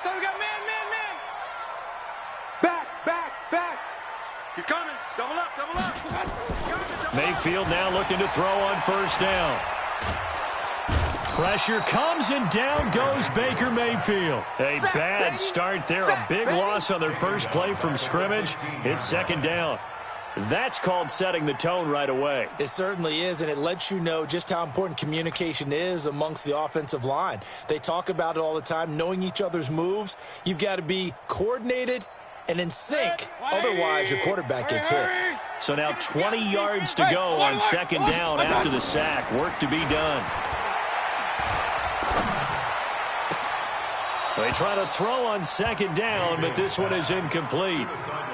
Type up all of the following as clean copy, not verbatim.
So we got man. Back. He's coming. Double up. Mayfield now looking to throw on first down. Pressure comes, and down goes Baker Mayfield. A bad start there. A big loss on their first play from scrimmage. It's second down. That's called setting the tone right away. It certainly is, and it lets you know just how important communication is amongst the offensive line. They talk about it all the time, knowing each other's moves. You've got to be coordinated and in sync. Otherwise, your quarterback gets hit. So now 20 yards to go on second down after the sack. Work to be done. They try to throw on second down, but this one is incomplete.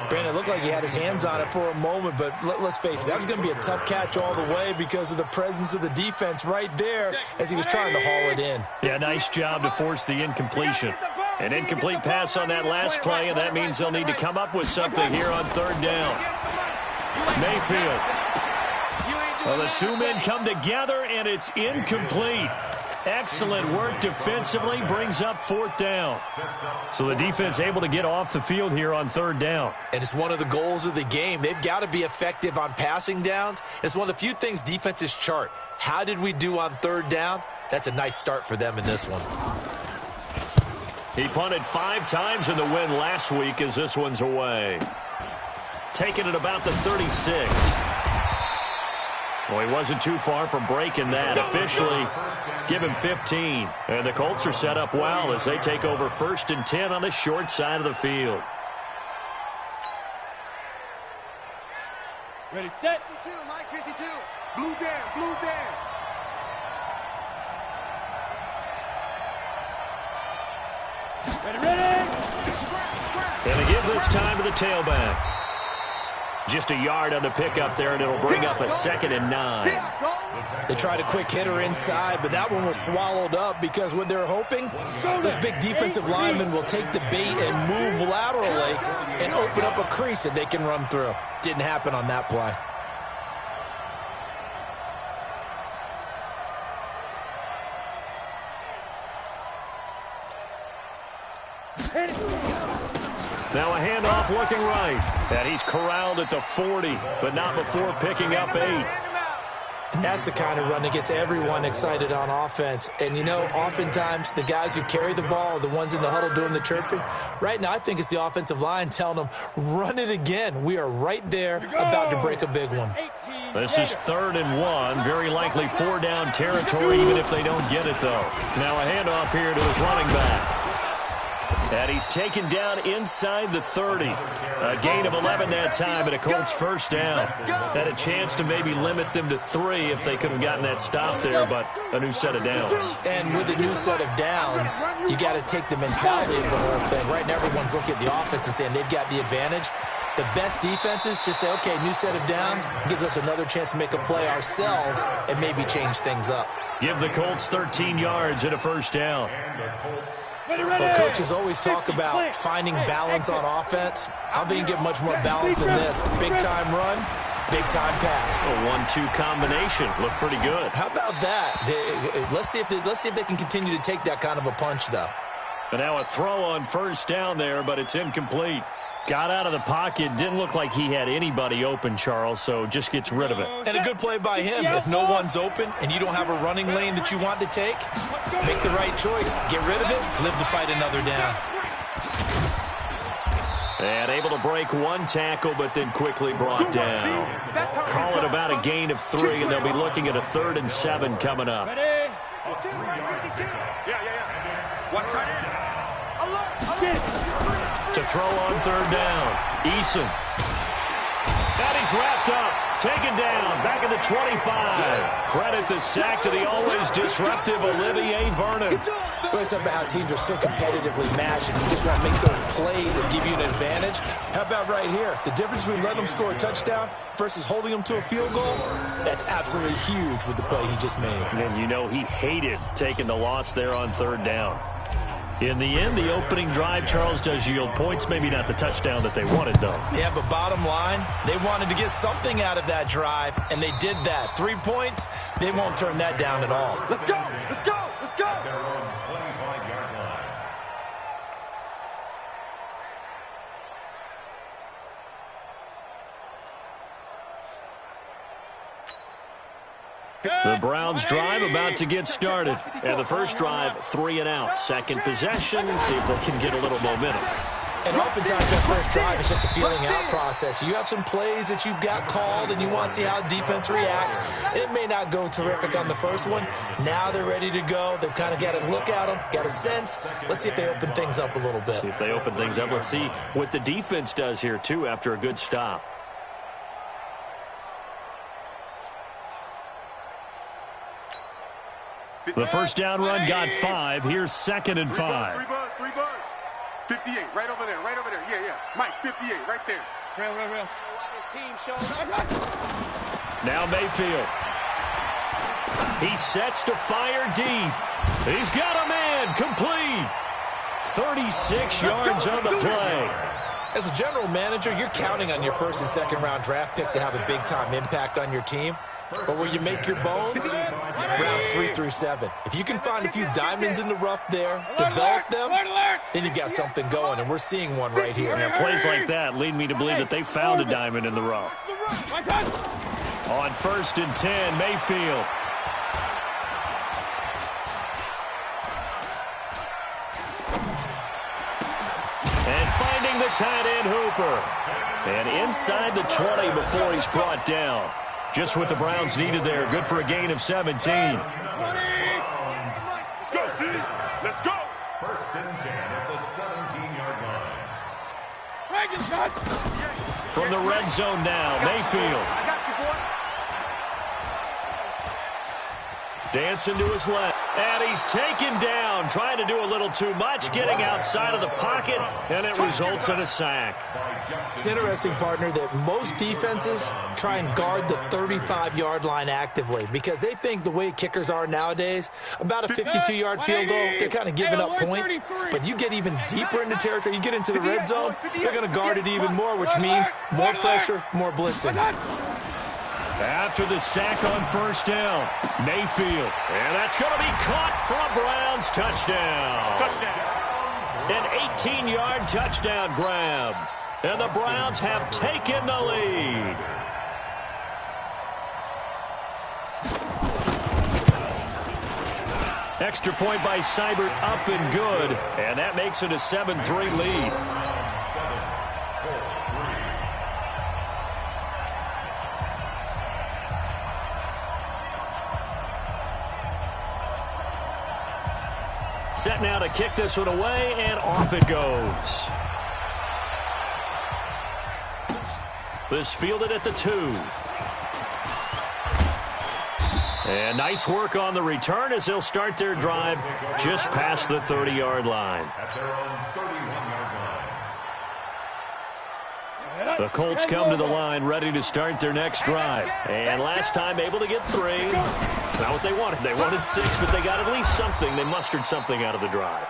Brandon, it looked like he had his hands on it for a moment, but let's face it, that was going to be a tough catch all the way because of the presence of the defense right there as he was trying to haul it in. Yeah, nice job to force the incompletion. An incomplete pass on that last play, and that means they'll need to come up with something here on third down. Mayfield. Well, the two men come together, and it's incomplete. Excellent work defensively, brings up fourth down. So the defense able to get off the field here on third down. And it's one of the goals of the game. They've got to be effective on passing downs. It's one of the few things defenses chart. How did we do on third down? That's a nice start for them in this one. He punted 5 times in the win last week as this one's away. Taking it about the 36. Well, he wasn't too far from breaking that. Officially, give him 15. And the Colts are set up well as they take over 1st and 10 on the short side of the field. Ready, set. 52, Mike 52. Blue down. Ready. And they give this time to the tailback. Just a yard on the pickup there, and it'll bring up a 2nd and 9. They tried a quick hitter inside, but that one was swallowed up because what they're hoping, those big defensive linemen will take the bait and move laterally and open up a crease that they can run through. Didn't happen on that play. Now a handoff looking right. And he's corralled at the 40, but not before picking up 8. And that's the kind of run that gets everyone excited on offense. And, you know, oftentimes the guys who carry the ball are the ones in the huddle doing the chirping. Right now, I think it's the offensive line telling them, run it again. We are right there about to break a big one. This is 3rd and 1. Very likely 4-down territory, even if they don't get it, though. Now a handoff here to his running back. And he's taken down inside the 30. A gain of 11 that time, and a Colts first down. Had a chance to maybe limit them to 3 if they could have gotten that stop there, but a new set of downs. And with a new set of downs, you got to take the mentality of the whole thing. Right now, everyone's looking at the offense and saying they've got the advantage. The best defenses just say, okay, new set of downs, gives us another chance to make a play ourselves and maybe change things up. Give the Colts 13 yards and a first down. Well, coaches always talk about finding balance on offense. I don't think you can get much more balance than this. Big-time run, big-time pass. A 1-2 combination. Looked pretty good. How about that? Let's see if they can continue to take that kind of a punch, though. And now a throw on first down there, but it's incomplete. Got out of the pocket. Didn't look like he had anybody open, Charles, so just gets rid of it. And a good play by him. If no one's open and you don't have a running lane that you want to take, make the right choice. Get rid of it. Live to fight another down. And able to break 1 tackle, but then quickly brought down. Call it about a gain of 3, and they'll be looking at a 3rd and 7 coming up. Watch tight end. To throw on third down. Eason. And he's wrapped up. Taken down. Back at the 25. Credit the sack to the always disruptive Olivier Vernon. Well, it's about how teams are so competitively matched and you just want to make those plays that give you an advantage. How about right here? The difference between letting them score a touchdown versus holding them to a field goal, that's absolutely huge with the play he just made. And you know he hated taking the loss there on third down. In the end, the opening drive, Charles, does yield points. Maybe not the touchdown that they wanted, though. Yeah, but bottom line, they wanted to get something out of that drive, and they did that. 3 points, they won't turn that down at all. Let's go! The Browns drive about to get started. And the first drive, 3 and out. Second possession, see if they can get a little momentum. And oftentimes that first drive is just a feeling out process. You have some plays that you've got called and you want to see how defense reacts. It may not go terrific on the first one. Now they're ready to go. They've kind of got to look at them, got a sense. Let's see if they open things up a little bit. See if they open things up. Let's see what the defense does here, too, after a good stop. The first down run got 5. Here's 2nd and 5. 3 buzz. 58, right over there. Yeah. Mike, 58, right there. Real. Now Mayfield. He sets to fire deep. He's got a man, complete. 36 yards on the play. As a general manager, you're counting on your first and second round draft picks to have a big-time impact on your team. But where you make your bones, rounds 3 through 7. If you can find a few diamonds in the rough there, develop them, then you've got something going, and we're seeing one right here. Yeah, plays like that lead me to believe that they found a diamond in the rough. On 1st and 10, Mayfield. And finding the tight end Hooper. And inside the 20 before he's brought down. Just what the Browns needed there. Good for a gain of 17. Let's go, City. Let's go. 1st and 10 at the 17-yard line. From the red zone now, Mayfield. I got you, boy. Dancing to his left. And he's taken down, trying to do a little too much, getting outside of the pocket, and it results in a sack. It's interesting, partner, that most defenses try and guard the 35-yard line actively because they think the way kickers are nowadays, about a 52-yard field goal, they're kind of giving up points. But you get even deeper into territory, you get into the red zone, they're going to guard it even more, which means more pressure, more blitzing. After the sack on 1st down, Mayfield. And that's going to be caught for a Browns touchdown. An 18-yard touchdown grab. And the Browns have taken the lead. Extra point by Seibert, up and good. And that makes it a 7-3 lead. Set now to kick this one away, and off it goes. This fielded at the 2. And nice work on the return as they'll start their drive just past the 30-yard line. At their own 31-yard line. The Colts come to the line ready to start their next drive. And last time able to get 3. It's not what they wanted. They wanted 6, but they got at least something. They mustered something out of the drive.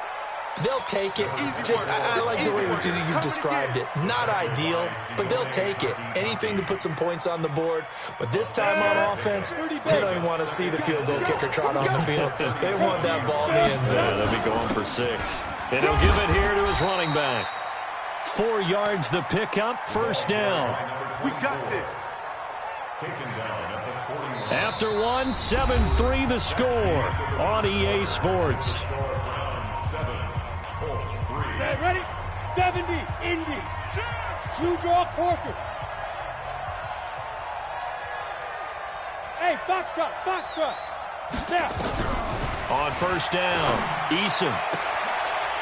They'll take it. I like the way you described it. Not ideal, but they'll take it. Anything to put some points on the board. But this time on offense, they don't even want to see the field goal kicker trot on the field. They want that ball in the end zone. Yeah, they'll be going for 6. And he'll give it here to his running back. 4 yards the pickup, 1st down. We got this. Taken down at the 41. After 1, 7-3 the score on EA Sports. Ready? 70, Indy. Shoe draw, Corker. Hey, Foxtrot. Now. On 1st down, Eason.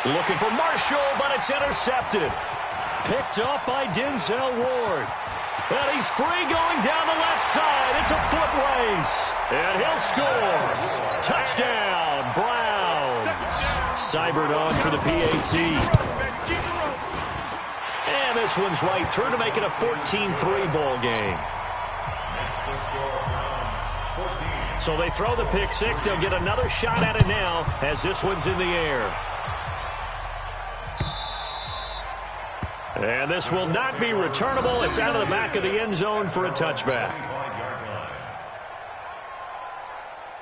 Looking for Marshall, but it's intercepted. Picked up by Denzel Ward. And he's free going down the left side. It's a foot race. And he'll score. Touchdown, Browns. Seibert on for the PAT. And this one's right through to make it a 14-3 ball game. So they throw the pick 6. They'll get another shot at it now as this one's in the air. And this will not be returnable. It's out of the back of the end zone for a touchback.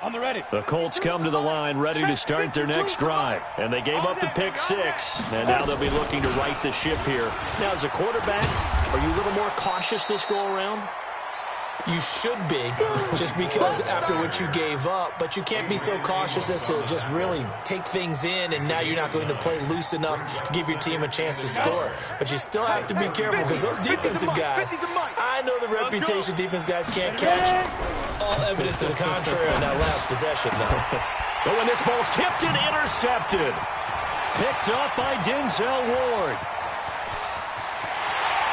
On the ready. The Colts come to the line ready to start their next drive. And they gave up the pick 6. And now they'll be looking to right the ship here. Now, as a quarterback, are you a little more cautious this go around? You should be, just because after what you gave up, but you can't be so cautious as to just really take things in, and now you're not going to play loose enough to give your team a chance to score. But you still have to be careful, because those defensive guys, I know the reputation defense guys can't catch. All evidence to the contrary on that last possession, though. But when this ball's tipped and intercepted, picked up by Denzel Ward.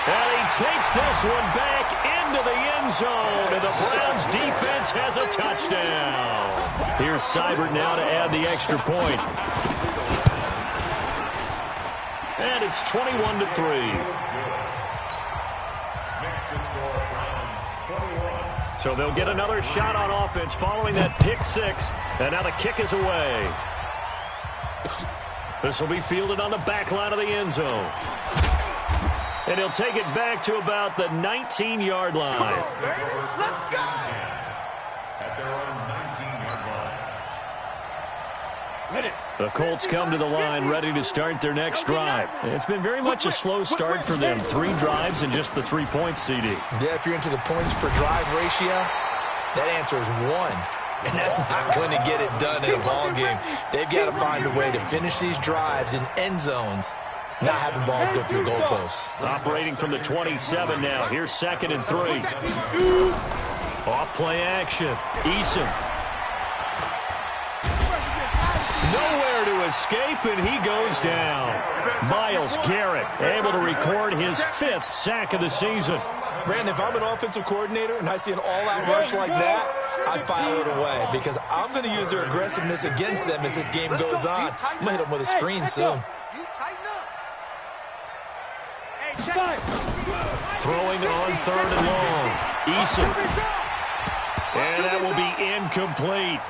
And he takes this one back into the end zone, and the Browns defense has a touchdown. Here's Seibert now to add the extra point. And it's 21-3. So they'll get another shot on offense following that pick six, and now the kick is away. This will be fielded on the back line of the end zone. And he'll take it back to about the 19-yard line. Let's go! At their own 19-yard line. The Colts come to the line ready to start their next drive. It's been very much a slow start for them. 3 drives and just the 3 points, CD. Yeah, if you're into the points per drive ratio, that answer is 1. And that's not going to get it done in a ball game. They've got to find a way to finish these drives in end zones, not having balls go through goalposts. Operating from the 27 now. Here's 2nd and 3. Off play action. Eason. Nowhere to escape, and he goes down. Myles Garrett able to record his 5th sack of the season. Brandon, if I'm an offensive coordinator and I see an all-out rush like that, I file it away because I'm going to use their aggressiveness against them as this game goes on. I'm going to hit them with a screen soon. Throwing on 3rd and long. Eason. And that will be incomplete.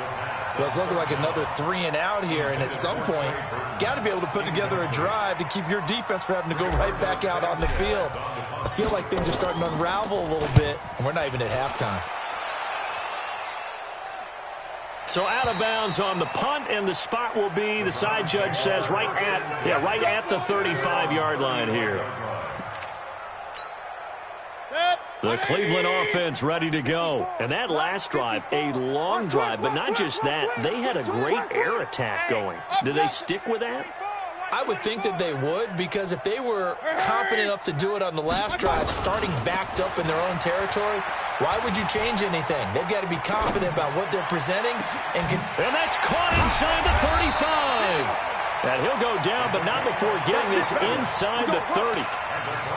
Well, it's looking like another 3 and out here, and at some point, got to be able to put together a drive to keep your defense from having to go right back out on the field. I feel like things are starting to unravel a little bit, and we're not even at halftime. So out of bounds on the punt, and the spot will be, the side judge says, right at the 35-yard line here. The Cleveland offense ready to go. And that last drive, a long drive, but not just that. They had a great air attack going. Do they stick with that? I would think that they would, because if they were competent enough to do it on the last drive, starting backed up in their own territory, why would you change anything? They've got to be confident about what they're presenting. And that's caught inside the 35. And he'll go down, but not before getting this inside the 30.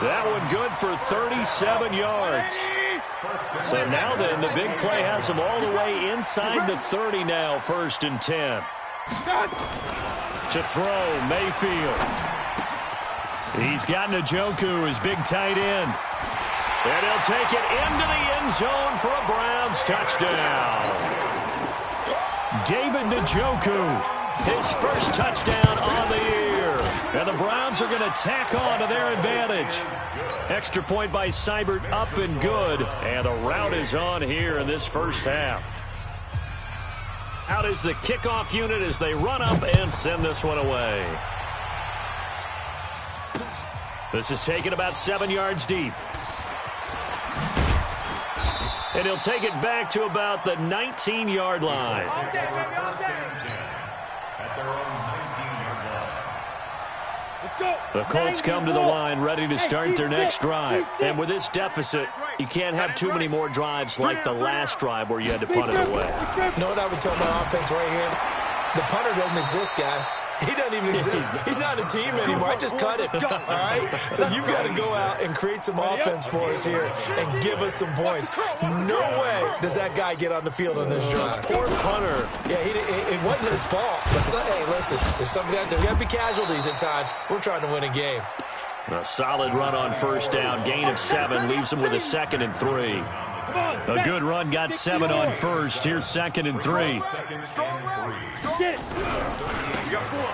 That one good for 37 yards. So now then, the big play has him all the way inside the 30 now, 1st and 10. To throw, Mayfield. He's got Njoku, his big tight end. And he'll take it into the end zone for a Browns touchdown. David Njoku, his first touchdown on the year. And the Browns are going to tack on to their advantage. Extra point by Seibert, up and good. And the route is on here in this first half. Out is the kickoff unit as they run up and send this one away. This is taken about 7 yards deep. And he'll take it back to about the 19-yard line. At their own 19-yard line. The Colts come to the line ready to start their next drive. And with this deficit, you can't have too many more drives like the last drive where you had to punt it away. You know what I would tell my offense right here? The punter doesn't exist, guys. He doesn't even exist. He's not a team anymore. I just cut him, all right? So you've got to go out and create some offense for us here and give us some points. No way does that guy get on the field on this drive. Poor punter. Yeah, it wasn't his fault. But hey, listen, there's got to be casualties at times. We're trying to win a game. A solid run on 1st down. Gain of 7 leaves them with a 2nd and 3. A good run got 7 on 1st. Here's 2nd and 3.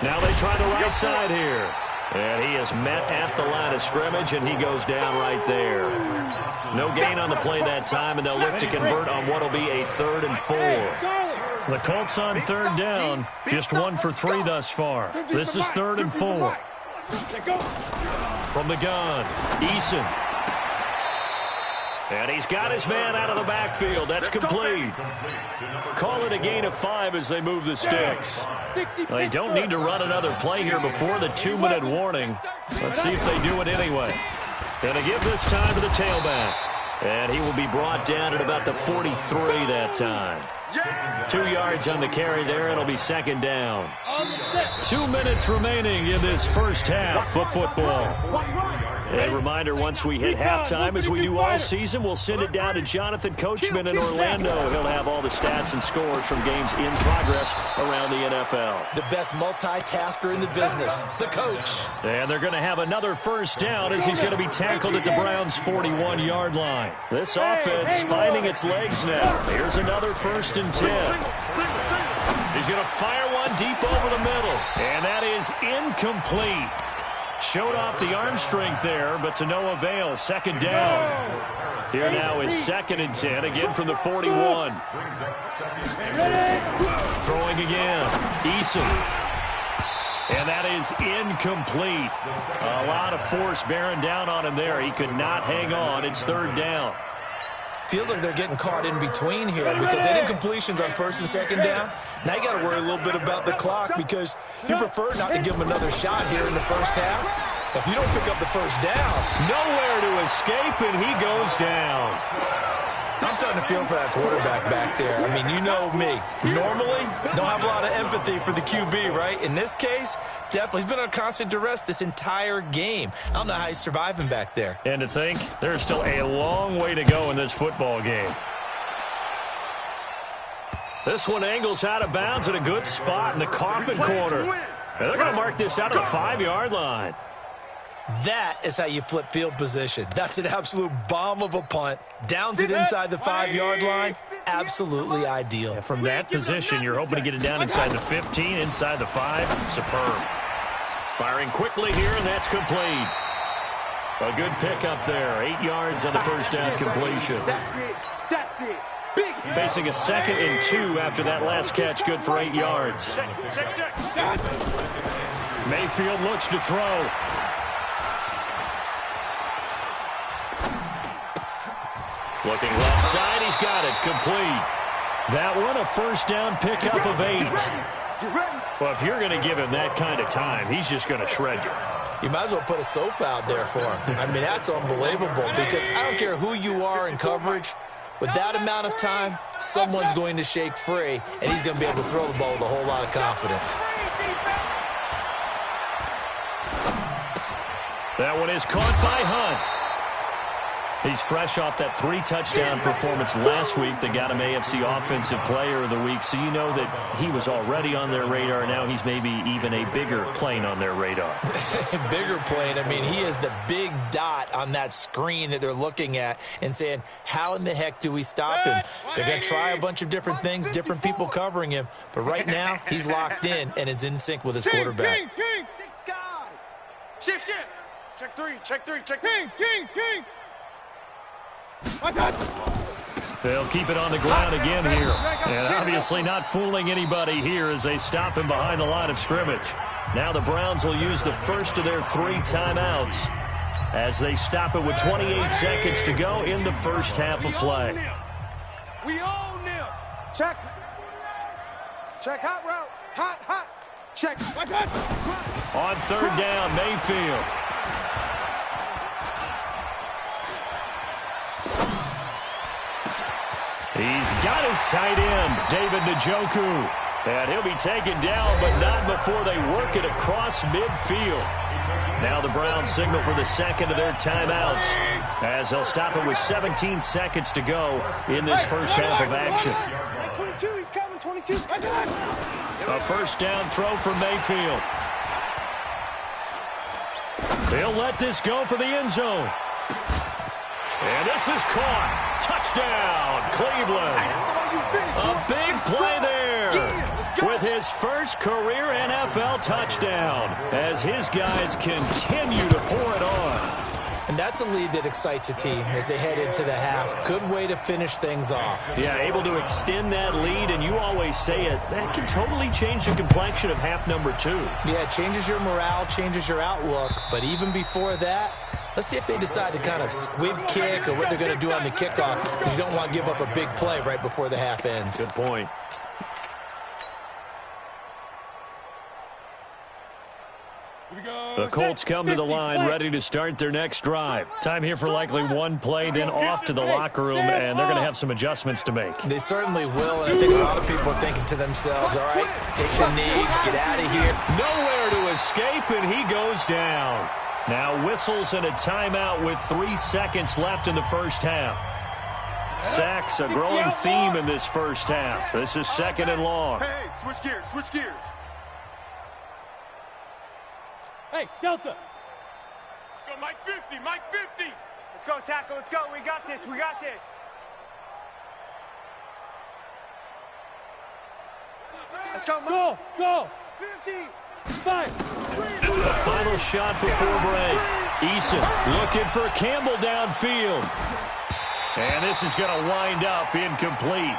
Now they try the right side here. And he is met at the line of scrimmage, and he goes down right there. No gain on the play that time, and they'll look to convert on what will be a 3rd and 4. The Colts on 3rd down. Just 1 for 3 thus far. This is 3rd and 4. From the gun, Eason. And he's got his man out of the backfield. That's complete. Call it a gain of 5 as they move the sticks. They don't need to run another play here before the 2-minute warning. Let's see if they do it anyway. Going to give this time to the tailback. And he will be brought down at about the 43 that time. 2 yards on the carry there. It'll be second down. 2 minutes remaining in this first half of football. A reminder, once we hit halftime, as we do all season, we'll send it down to Jonathan Coachman in Orlando. He'll have all the stats and scores from games in progress around the NFL. The best multitasker in the business, the coach. And they're going to have another first down as he's going to be tackled at the Browns' 41-yard line. This offense finding its legs now. Here's another 1st and 10. He's going to fire one deep over the middle. And that is incomplete. Showed off the arm strength there, but to no avail. Second down. Here now is 2nd and 10, again from the 41. Throwing again. Eason. And that is incomplete. A lot of force bearing down on him there. He could not hang on. It's 3rd down. Feels like they're getting caught in between here because they did incompletions on 1st and 2nd down. Now you got to worry a little bit about the clock because you prefer not to give them another shot here in the first half. If you don't pick up the first down, nowhere to escape, and he goes down. I'm starting to feel for that quarterback back there. I mean, you know me. Normally, don't have a lot of empathy for the QB, right? In this case, definitely. He's been under constant duress this entire game. I don't know how he's surviving back there. And to think, there's still a long way to go in this football game. This one angles out of bounds at a good spot in the coffin corner. And they're going to mark this out of the 5-yard line. That is how you flip field position. That's an absolute bomb of a punt. Downs it inside the 5-yard line. Absolutely ideal. Yeah, from that position, you're hoping to get it down inside the 15, inside the 5. Superb. Firing quickly here, and that's complete. A good pickup there. 8 yards on the first down completion. That's it. Big hit. Facing a 2nd and 2 after that last catch, good for 8 yards. Mayfield looks to throw. Looking left side, he's got it, complete. That one a first down pickup of 8. Well, if you're going to give him that kind of time, he's just going to shred you. You might as well put a sofa out there for him. I mean, that's unbelievable because I don't care who you are in coverage. With that amount of time, someone's going to shake free, and he's going to be able to throw the ball with a whole lot of confidence. That one is caught by Hunt. He's fresh off that 3-touchdown performance last week that got him AFC Offensive Player of the Week, so you know that he was already on their radar. Now he's maybe even a bigger plane on their radar. Bigger plane. I mean, he is the big dot on that screen that they're looking at and saying, how in the heck do we stop him? They're going to try a bunch of different things, different people covering him, but right now he's locked in and is in sync with his quarterback. Shift. Check 3, check 3, check 3. Kings. They'll keep it on the ground again here. And obviously not fooling anybody here as they stop him behind the line of scrimmage. Now the Browns will use the first of their 3 timeouts as they stop it with 28 seconds to go in the first half of play. We own them. Check hot route. Hot. Check. On 3rd down, Mayfield. He's got his tight end, David Njoku. And he'll be taken down, but not before they work it across midfield. Now the Browns signal for the second of their timeouts as they'll stop it with 17 seconds to go in this first half of action. 22, he's coming, 22. A first down throw for Mayfield. They'll let this go for the end zone. And this is caught. Touchdown, Cleveland. A big play there with his first career NFL touchdown as his guys continue to pour it on. And that's a lead that excites a team as they head into the half. Good way to finish things off. Yeah, able to extend that lead, and you always say it, that can totally change the complexion of half number 2. Yeah, it changes your morale, changes your outlook. But even before that, Let's see if they decide to kind of squib kick or what they're going to do on the kickoff, because you don't want to give up a big play right before the half ends. Good point. The Colts come to the line ready to start their next drive. Time here for likely one play, then off to the locker room, and they're going to have some adjustments to make. They certainly will, and I think a lot of people are thinking to themselves, all right, take the knee, get out of here. Nowhere to escape, and he goes down. Now whistles and a timeout with 3 seconds left in the first half. Sacks, a growing theme in this first half. This is 2nd and long. Hey, switch gears, switch gears. Hey, Delta. Let's go, Mike 50, Mike 50. Let's go, tackle. Let's go. We got this. We got this. Let's go, Mike. Go. Go. 50. 5. The final shot before break. Eason looking for Campbell downfield. And this is going to wind up incomplete.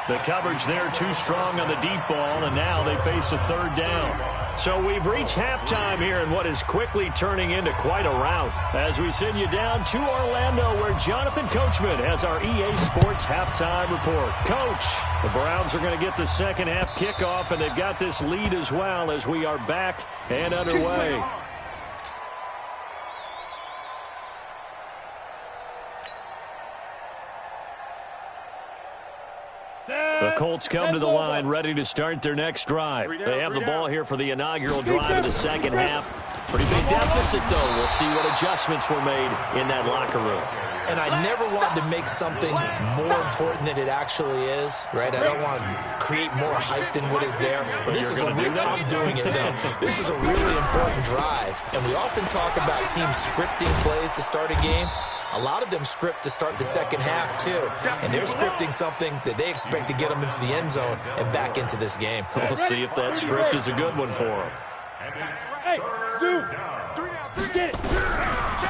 The coverage there too strong on the deep ball, and now they face a 3rd down. So we've reached halftime here in what is quickly turning into quite a rout. As we send you down to Orlando, where Jonathan Coachman has our EA Sports halftime report. Coach, the Browns are going to get the second half kickoff, and they've got this lead as well as we are back and underway. The Colts come to the line ready to start their next drive. They have the ball here for the inaugural drive of the second half. Pretty big deficit, though. We'll see what adjustments were made in that locker room. And I never wanted to make something more important than it actually is, right? I don't want to create more hype than what is there. But this is I'm doing it, though. This is a really important drive. And we often talk about teams scripting plays to start a game. A lot of them script to start the second half, too. And they're scripting something that they expect to get them into the end zone and back into this game. We'll see if that script is a good one for them. Hey, Zoo. Get it.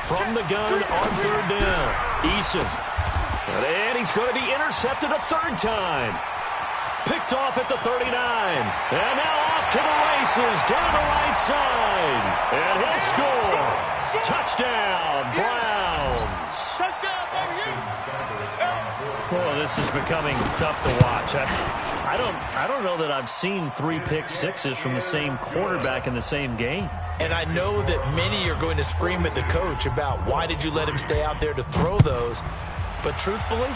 From the gun on 3rd down. Eason. And he's going to be intercepted a 3rd time. Picked off at the 39. And now off to the races down the right side. And he'll score. Touchdown, Browns. Touchdown, baby. Well, this is becoming tough to watch. I don't know that I've seen 3 pick sixes from the same quarterback in the same game. And I know that many are going to scream at the coach about why did you let him stay out there to throw those. But truthfully,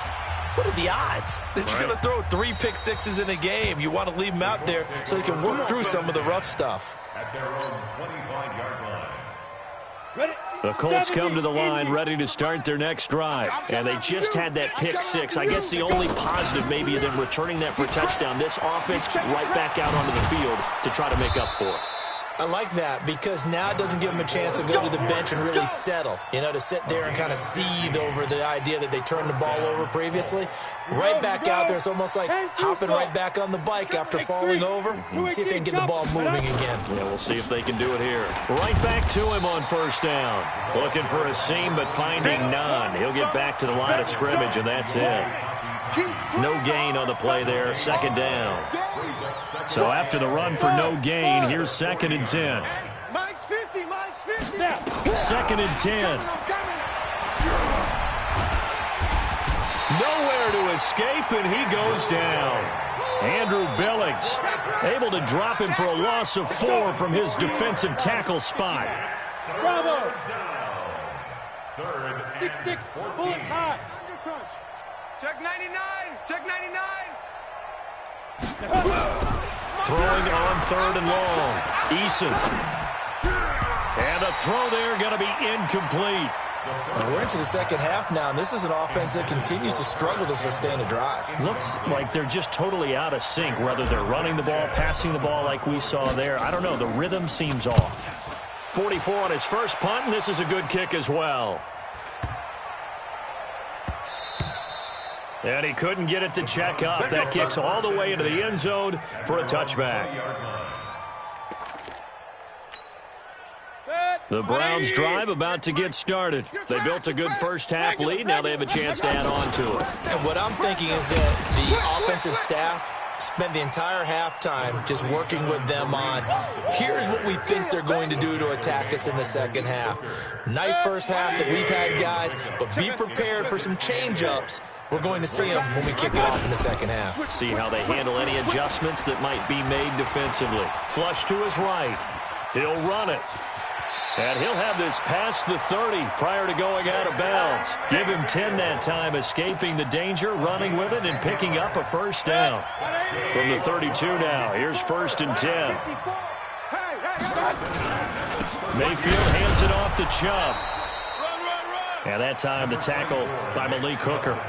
what are the odds that you're going to throw 3 pick sixes in a game? You want to leave them out there so they can work through some of the rough stuff. At their own 25-yard line. The Colts come to the line ready to start their next drive. And they just had that pick 6. I guess the only positive maybe of them returning that for a touchdown. This offense right back out onto the field to try to make up for it. I like that because now it doesn't give them a chance to go to the bench and really settle, to sit there and kind of seethe over the idea that they turned the ball over previously. Right back out there, it's almost like hopping right back on the bike after falling over. See if they can get the ball moving again. Yeah, we'll see if they can do it here. Right back to him on 1st down. Looking for a seam, but finding none. He'll get back to the line of scrimmage, and that's it. No gain on the play there, 2nd down. So after the run for no gain, here's 2nd and 10. Mike's 50, Mike's 50. 2nd and 10. Nowhere to escape, and he goes down. Andrew Billings able to drop him for a loss of 4 from his defensive tackle spot. Bravo. 3rd 6-6. Bullet high. Check 99. Check 99. Throwing on 3rd and long. Eason. And a throw there going to be incomplete. We're into the second half now, and this is an offense that continues to struggle to sustain a drive. Looks like they're just totally out of sync, whether they're running the ball, passing the ball like we saw there. I don't know. The rhythm seems off. 44 on his first punt, and this is a good kick as well. And he couldn't get it to check up. That kicks all the way into the end zone for a touchback. The Browns drive about to get started. They built a good first half lead. Now they have a chance to add on to it. And what I'm thinking is that the offensive staff spent the entire halftime just working with them on, here's what we think they're going to do to attack us in the second half. Nice first half that we've had, guys, but be prepared for some change-ups. We're going to see them when we kick it off in the second half. See how they handle any adjustments that might be made defensively. Flush to his right. He'll run it. And he'll have this past the 30 prior to going out of bounds. Give him 10 that time, escaping the danger, running with it, and picking up a first down. From the 32 now, here's 1st and 10. Mayfield hands it off to Chubb. And that time the tackle by Malik Hooker.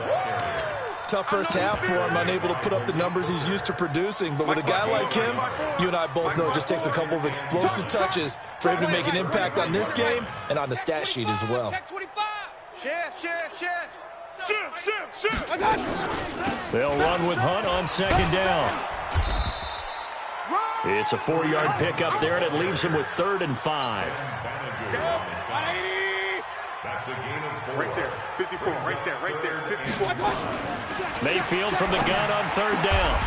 Tough first half for him, unable to put up the numbers he's used to producing. But with a guy like him, you and I both know it just takes a couple of explosive touches for him to make an impact on this game and on the stat sheet as well. They'll run with Hunt on 2nd down. It's a 4-yard pickup there, and it leaves him with 3rd and 5. Right there, 54, right there, 54. Mayfield from the gun on 3rd down.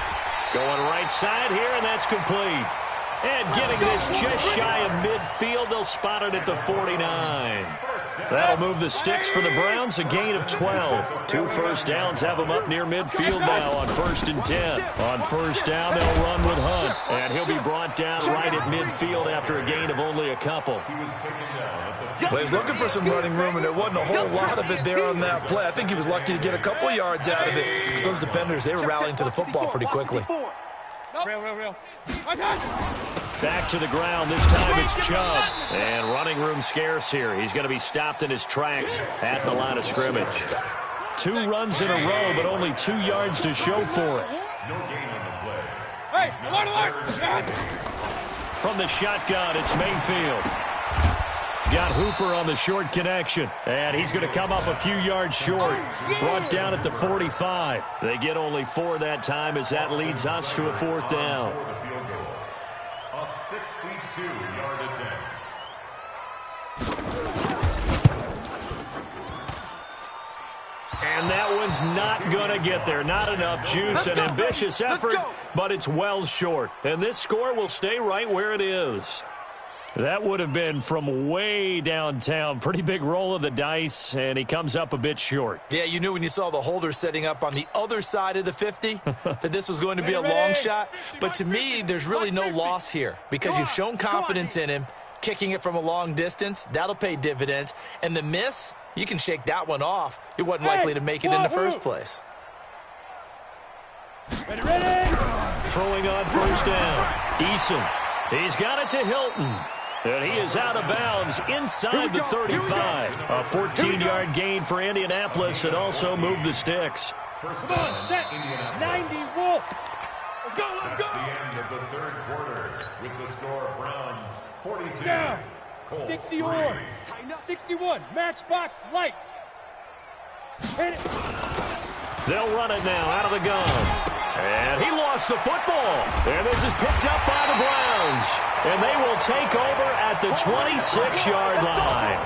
Going right side here, and that's complete. And getting this just shy of midfield, they'll spot it at the 49. That'll move the sticks for the Browns, a gain of 12. 2 first downs have them up near midfield now on 1st and 10. On 1st down, they'll run with Hunt, and he'll be brought down right at midfield after a gain of only a couple. Well, he was looking for some running room, and there wasn't a whole lot of it there on that play. I think he was lucky to get a couple yards out of it because those defenders, they were rallying to the football pretty quickly. Real. Back to the ground. This time it's Chubb. And running room scarce here. He's going to be stopped in his tracks at the line of scrimmage. 2 runs in a row, but only 2 yards to show for it. Hey, alert! From the shotgun, it's Mayfield. He's got Hooper on the short connection, and he's going to come up a few yards short. Brought down at the 45. They get only 4 that time as that leads us to a 4th down. A 62-yard attempt. And that one's not going to get there. Not enough juice. An ambitious effort, but it's well short. And this score will stay right where it is. That would have been from way downtown. Pretty big roll of the dice, and he comes up a bit short. Yeah, you knew when you saw the holder setting up on the other side of the 50 that this was going to be a long shot. But to me, there's really no loss here because you've shown confidence in him. Kicking it from a long distance, that'll pay dividends. And the miss, you can shake that one off. He wasn't likely to make it in the first place. Ready! Throwing on 1st down. Eason. He's got it to Hilton. And he is out of bounds inside the 35. A 14-yard gain for Indianapolis and also moved the sticks. Come on, set. 90 Wolf. Let's go. That's the end of the 3rd quarter with the score Browns 42. Down. Colts 61. 61. Matchbox lights. Hit it. They'll run it now out of the gun. And he lost the football. And this is picked up by the Browns. And they will take over at the 26-yard line.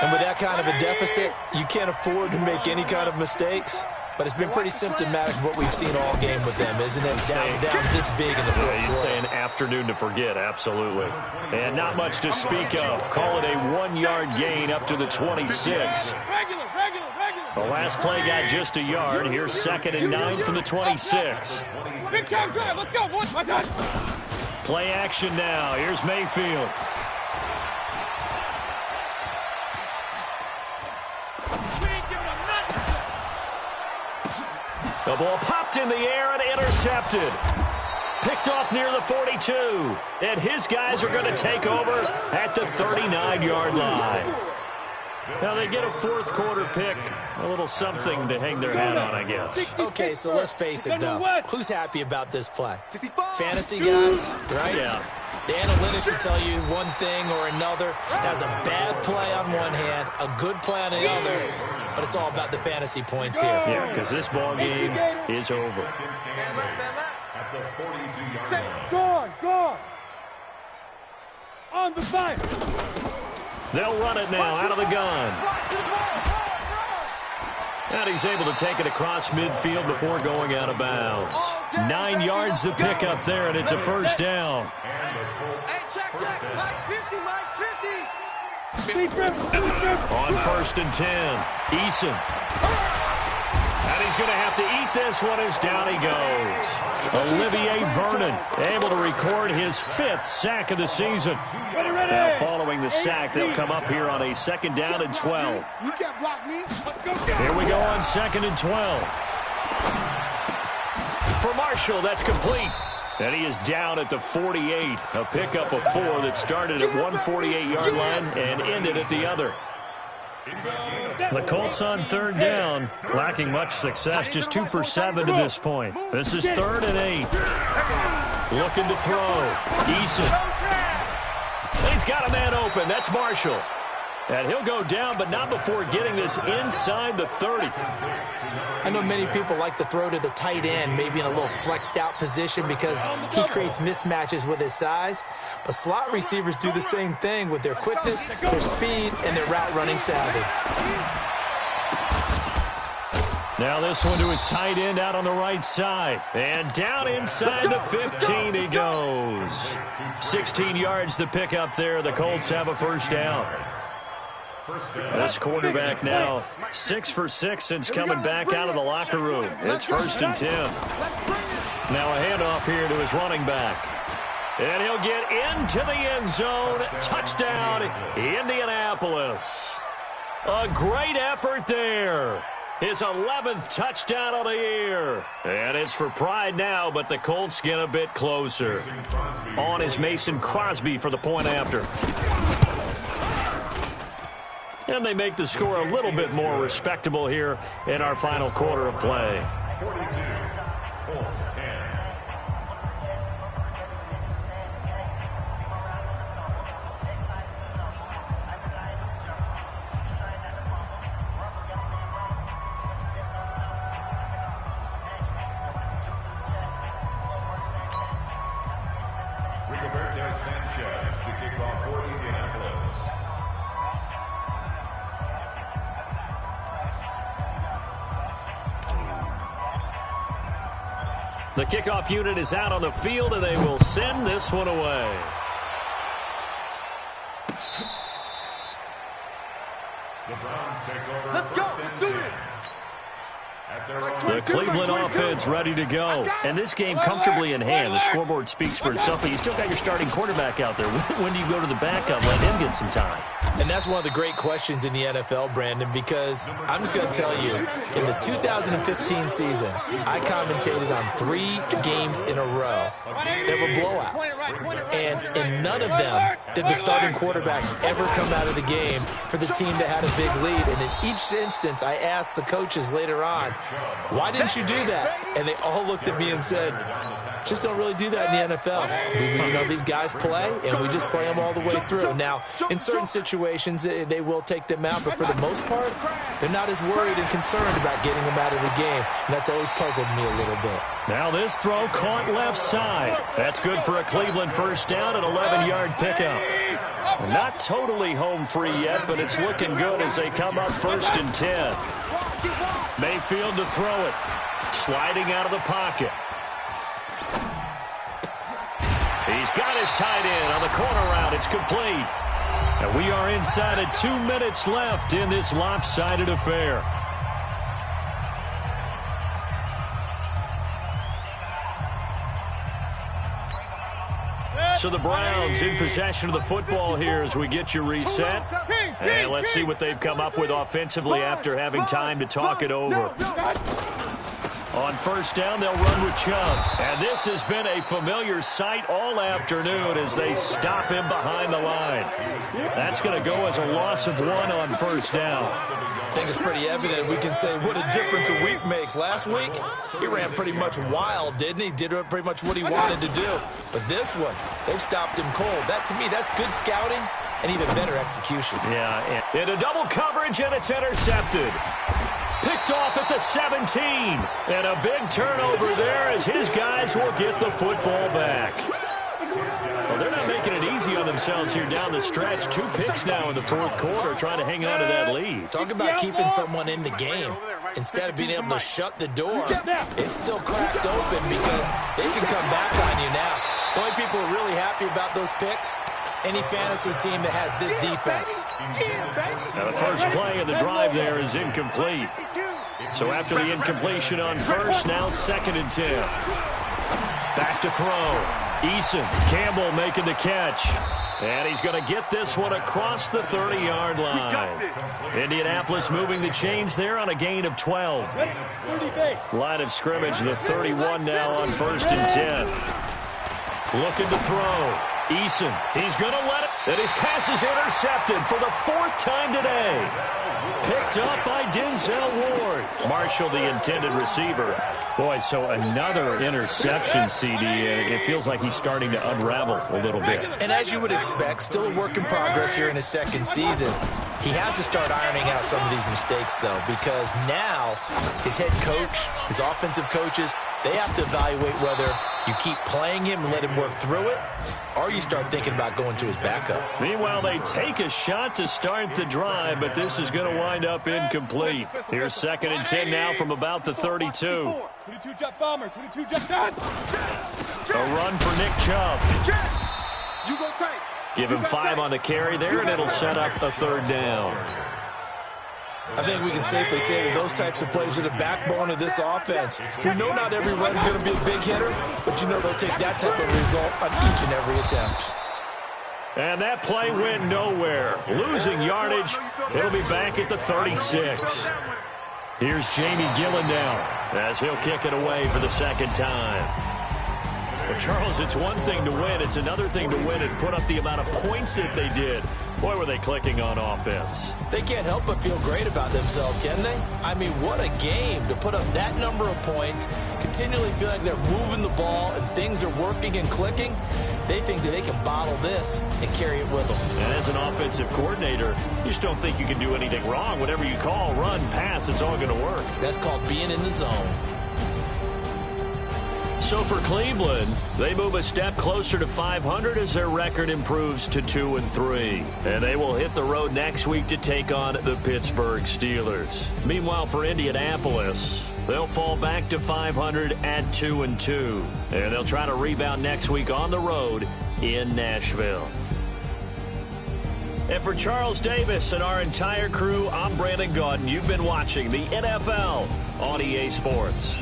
And with that kind of a deficit, you can't afford to make any kind of mistakes. But it's been pretty symptomatic of what we've seen all game with them, isn't it? Down this big in the 4th quarter. You'd say an afternoon to forget, absolutely. And not much to speak of. Call it a 1-yard gain up to the 26. Regular. The last play got just a yard. Here's 2nd and 9 from the 26. Big time drive. Let's go. My God. Play action now. Here's Mayfield. The ball popped in the air and intercepted. Picked off near the 42. And his guys are going to take over at the 39-yard line. Now they get a 4th quarter pick. A little something to hang their hat on, I guess. Okay, so let's face it, though. Who's happy about this play? Fantasy guys, right? Yeah. The analytics will tell you one thing or another. That's a bad play on one hand, a good play on the other, but it's all about the fantasy points here. Yeah, because this ball game is over. At the 42-yard line. Gone. On the 5. They'll run it now out of the gun. And he's able to take it across midfield before going out of bounds. 9 yards to pick up there, and it's a first down. Hey, check. Mike 50, Mike 50. On 1st and 10, Eason. And he's going to have to eat this one as down he goes. Olivier Vernon able to record his 5th sack of the season. Now following the sack, they'll come up here on a 2nd down and 12. You can't block me. Here we go on 2nd and 12. For Marshall, that's complete. And he is down at the 48. A pickup of 4 that started at 148-yard line and ended at the other. The Colts on 3rd down, lacking much success, just 2 for 7 to this point. This is 3rd and 8. Looking to throw. Eason. He's got a man open. That's Marshall. And he'll go down, but not before getting this inside the 30. I know many people like to throw to the tight end, maybe in a little flexed out position because he creates mismatches with his size. But slot receivers do the same thing with their quickness, their speed, and their route running savvy. Now this one to his tight end out on the right side. And down inside the 15 he goes. 16 yards to pick up there. The Colts have a first down. This quarterback now 6 for 6 since coming back out of the locker room. It's 1st and 10. Now a handoff here to his running back. And he'll get into the end zone. Touchdown, Indianapolis. A great effort there. His 11th touchdown of the year. And it's for pride now, but the Colts get a bit closer. On is Mason Crosby for the point after. And they make the score a little bit more respectable here in our final quarter of play. 42, Colts 10. Rigoberto Sanchez to kick off for Indianapolis. The kickoff unit is out on the field, and they will send this one away. The Browns take over. Let's go. First and Let's do 10. this. At their The Cleveland offense ready to go. And this game comfortably in hand. The scoreboard speaks for itself, but you still got your starting quarterback out there. When do you go to the backup? Let him get some time. And that's one of the great questions in the NFL, Brandon, because I'm just going to tell you, in the 2015 season, I commentated on 3 games in a row that were blowouts. And in none of them did the starting quarterback ever come out of the game for the team that had a big lead. And in each instance, I asked the coaches later on, why didn't you do that? And they all looked at me and said, just don't really do that in the NFL. You know, these guys play, and we just play them all the way through. Now, in certain situations, they will take them out, but for the most part, they're not as worried and concerned about getting them out of the game, and that's always puzzled me a little bit. Now this throw caught left side. That's good for a Cleveland first down, an 11-yard pickup. Not totally home free yet, but it's looking good as they come up 1st and 10. Mayfield to throw it. Sliding out of the pocket. He's got his tight end on the corner route. It's complete. And we are inside of 2 minutes left in this lopsided affair. So the Browns in possession of the football here as we get you reset. And let's see what they've come up with offensively after having time to talk it over. On first down, they'll run with Chubb. And this has been a familiar sight all afternoon as they stop him behind the line. That's going to go as a loss of 1 on first down. I think it's pretty evident. We can say what a difference a week makes. Last week, he ran pretty much wild, didn't he? Did pretty much what he wanted to do. But this one, they've stopped him cold. That, to me, that's good scouting and even better execution. Yeah, and into double coverage, and it's intercepted. Picked off at the 17. And a big turnover there as his guys will get the football back. Well, they're not making taking it easy on themselves here down the stretch. 2 picks now in the fourth quarter, trying to hang on to that lead. Talk about keeping someone in the game. Instead of being able to shut the door, it's still cracked open because they can come back on you now. The only people who are really happy about those picks, any fantasy team that has this defense. Now the first play of the drive there is incomplete. So after the incompletion on first, now 2nd and 10. Back to throw. Eason, Campbell making the catch. And he's going to get this one across the 30-yard line. Indianapolis moving the chains there on a gain of 12. Line of scrimmage, the 31 now on 1st and 10. Looking to throw. Eason, he's going to let it. And his pass is intercepted for the 4th time today. Picked up by Denzel Ward. Marshall, the intended receiver. Boy, so another interception, CD. It feels like he's starting to unravel a little bit. And as you would expect, still a work in progress here in his 2nd season. He has to start ironing out some of these mistakes, though, because now his head coach, his offensive coaches, they have to evaluate whether you keep playing him and let him work through it, or you start thinking about going to his backup. Meanwhile, they take a shot to start the drive, but this is going to wind up incomplete. Here's 2nd and 10 now from about the 32. 22 jet bomber, 22 jet gun. A run for Nick Chubb. You go tight. Give him 5 on the carry there, and it'll set up a 3rd down. I think we can safely say that those types of plays are the backbone of this offense. We know not every run's going to be a big hitter, but you know they'll take that type of result on each and every attempt. And that play went nowhere. Losing yardage. It'll be back at the 36. Here's Jamie Gillen now as he'll kick it away for the 2nd time. Well, Charles, it's one thing to win. It's another thing to win and put up the amount of points that they did. Boy, were they clicking on offense. They can't help but feel great about themselves, can they? I mean, what a game to put up that number of points, continually feel like they're moving the ball and things are working and clicking. They think that they can bottle this and carry it with them. And as an offensive coordinator, you just don't think you can do anything wrong. Whatever you call, run, pass, it's all going to work. That's called being in the zone. So for Cleveland, they move a step closer to 500 as their record improves to 2-3. And they will hit the road next week to take on the Pittsburgh Steelers. Meanwhile, for Indianapolis, they'll fall back to 500 at 2-2. And they'll try to rebound next week on the road in Nashville. And for Charles Davis and our entire crew, I'm Brandon Gaudin. You've been watching the NFL on EA Sports.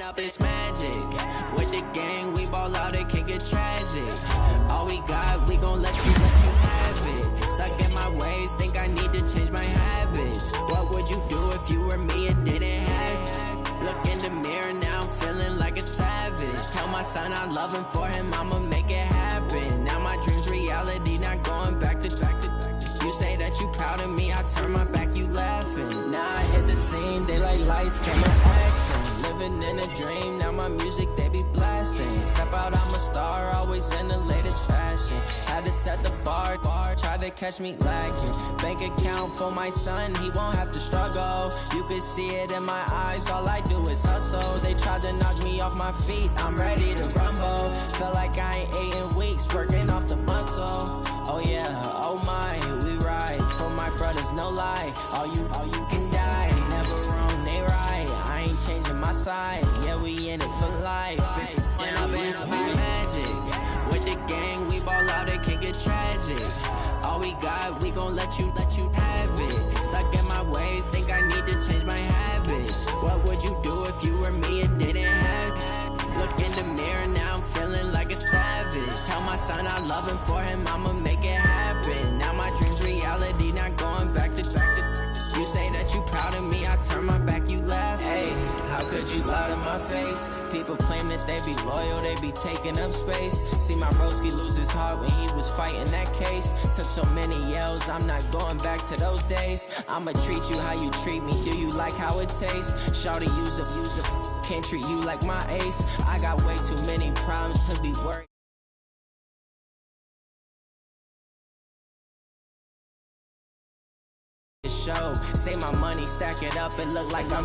Up this magic with the gang, we ball out, it can get tragic. All we got, we gon' let you have it. Stuck in my ways, think I need to change my habits. What would you do if you were me and didn't have it? Look in the mirror now, I'm feeling like a savage. Tell my son I love him, for him I'ma make it happen. Now my dreams reality, not going back to. You say that you proud of me, I turn my back, you laughing. Now I hit the scene, they like lights, camera, action. Living in a dream, now my music, they be blasting. Step out, I'm a star, always in the latest fashion. Had to set the bar, try to catch me lacking. Bank account for my son, he won't have to struggle. You can see it in my eyes, all I do is hustle. They tried to knock me off my feet, I'm ready to rumble. Feel like I ain't ate in weeks, working off the muscle. Oh yeah, oh my, we ride for my brothers, no lie. All you can die, never wrong, they right. I ain't changing my side, yeah, we in it for life. When I've been up is magic. With the gang, we ball out, it can get tragic. All we got, we gon' let you have it. Stuck in my ways, think I need to change my habits. What would you do if you were me and didn't have it? Look in the mirror, now I'm feeling like a savage. Tell my son I love him, for him I'ma make it happen. Now my dreams reality, not going back to. You say that you proud of me, I turn my back, you laugh. Hey, how could you lie to my face? People claim that they be loyal, they be taking up space. See my broski lose his heart when he was fighting that case. Took so many yells, I'm not going back to those days. I'ma treat you how you treat me, do you like how it tastes? Shawty, use up. can't treat you like my ace. I got way too many problems to be worried. Show, say my money, stack it up, it look like I'm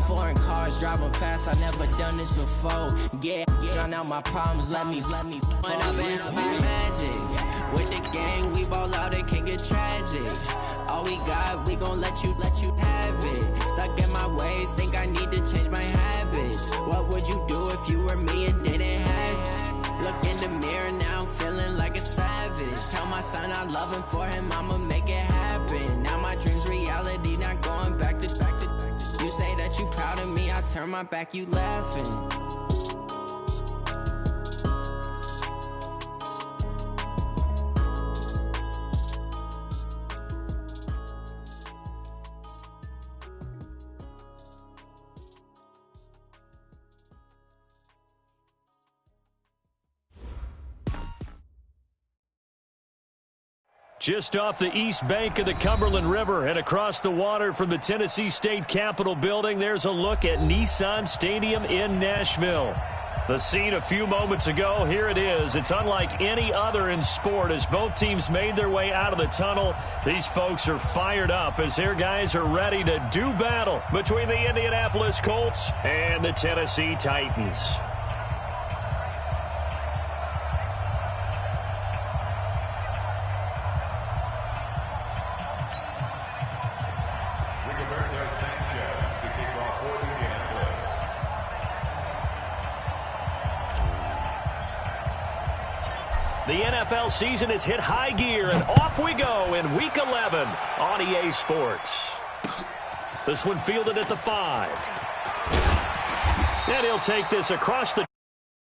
foreign cars, driving fast, I never done this before. Yeah, drown out my problems, let me When I've been magic, with the gang, we ball out, it can get tragic. All we got, we gon' let you have it. Stuck in my ways, think I need to change my habits. What would you do if you were me and didn't have it? Look in the mirror now, I'm feeling like a savage. Tell my son I love him, for him I'ma make it happen. Now my dream's reality, not going back to. You say that you proud of me, I turn my back, you laughing. Just off the east bank of the Cumberland River and across the water from the Tennessee State Capitol building, there's a look at Nissan Stadium in Nashville. The scene a few moments ago, here it is. It's unlike any other in sport as both teams made their way out of the tunnel. These folks are fired up as their guys are ready to do battle between the Indianapolis Colts and the Tennessee Titans. The NFL season has hit high gear, and off we go in Week 11 on EA Sports. This one fielded at the 5. And he'll take this across the